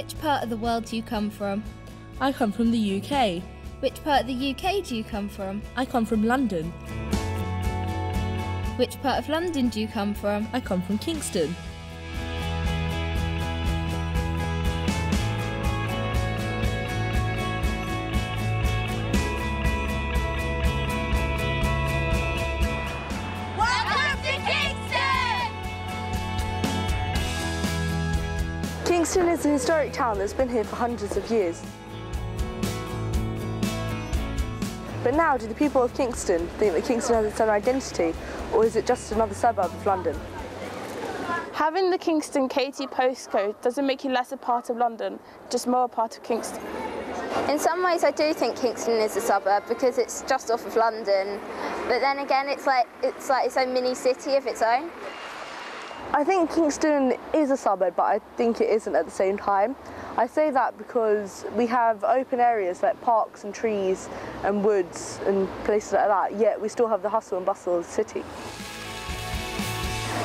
Which part of the world do you come from? I come from the UK. Which part of the UK do you come from? I come from London. Which part of London do you come from? I come from Kingston. Welcome to Kingston! Kingston is a historic town that's been here for hundreds of years. But now, do the people of Kingston think that Kingston has its own identity, or is it just another suburb of London? Having the Kingston KT postcode doesn't make you less a part of London, just more a part of Kingston. In some ways I do think Kingston is a suburb because it's just off of London, but then again it's like its own mini city of its own. I think Kingston is a suburb, but I think it isn't at the same time. I say that because we have open areas like parks and trees and woods and places like that, yet we still have the hustle and bustle of the city.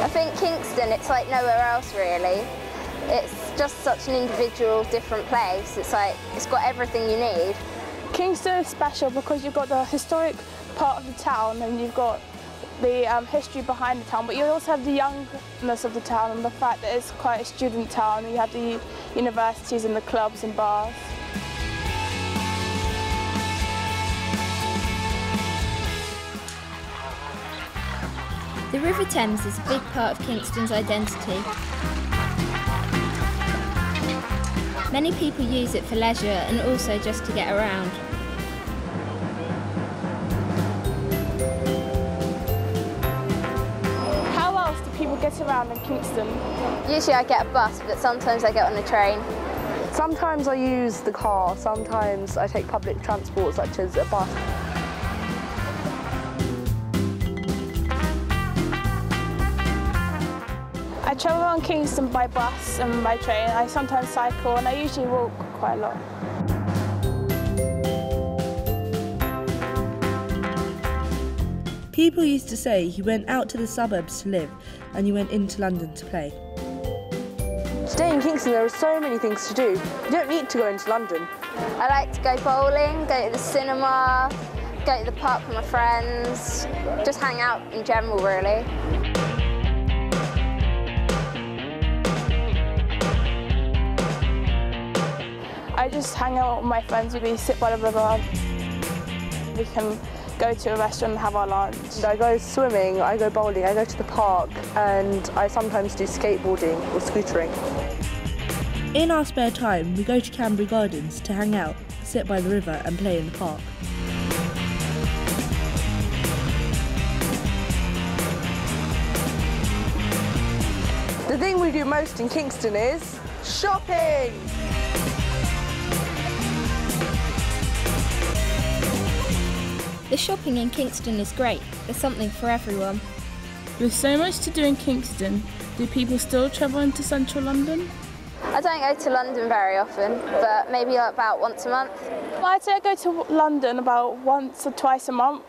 I think Kingston, it's like nowhere else really. It's just such an individual, different place. It's like, it's got everything you need. Kingston is special because you've got the historic part of the town and you've got the history behind the town, but you also have the youngness of the town and the fact that it's quite a student town. You have the universities and the clubs and bars. The River Thames is a big part of Kingston's identity. Many people use it for leisure and also just to get around. How else do people get around in Kingston? Usually I get a bus, but sometimes I get on a train. Sometimes I use the car, sometimes I take public transport such as a bus. I travel around Kingston by bus and by train. I sometimes cycle and I usually walk quite a lot. People used to say you went out to the suburbs to live and you went into London to play. Today in Kingston there are so many things to do. You don't need to go into London. I like to go bowling, go to the cinema, go to the park with my friends, just hang out in general really. I just hang out with my friends, we sit by the river. We can go to a restaurant and have our lunch. I go swimming, I go bowling, I go to the park, and I sometimes do skateboarding or scootering. In our spare time, we go to Canbury Gardens to hang out, sit by the river and play in the park. The thing we do most in Kingston is shopping! The shopping in Kingston is great. There's something for everyone. With so much to do in Kingston, do people still travel into central London? I don't go to London very often, but maybe about once a month. I'd say I go to London about once or twice a month.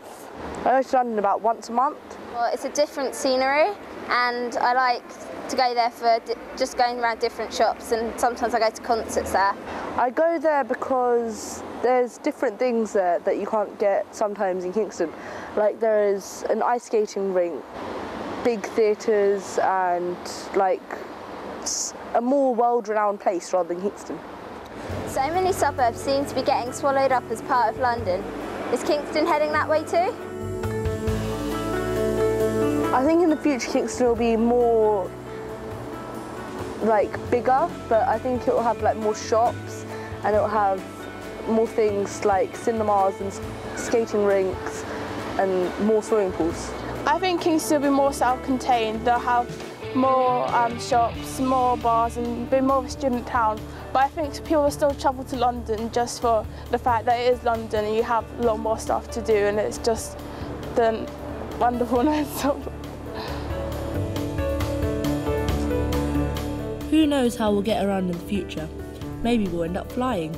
I go to London about once a month. Well, it's a different scenery and I like to go there for just going around different shops, and sometimes I go to concerts there. I go there because there's different things there that you can't get sometimes in Kingston. Like there is an ice skating rink, big theatres and like a more world-renowned place rather than Kingston. So many suburbs seem to be getting swallowed up as part of London. Is Kingston heading that way too? I think in the future Kingston will be more like bigger, but I think it will have like more shops and it will have more things like cinemas and skating rinks and more swimming pools. I think Kingston will be more self-contained. They'll have more shops, more bars and be more of a student town. But I think people will still travel to London just for the fact that it is London and you have a lot more stuff to do, and it's just the wonderfulness of. Who knows how we'll get around in the future? Maybe we'll end up flying.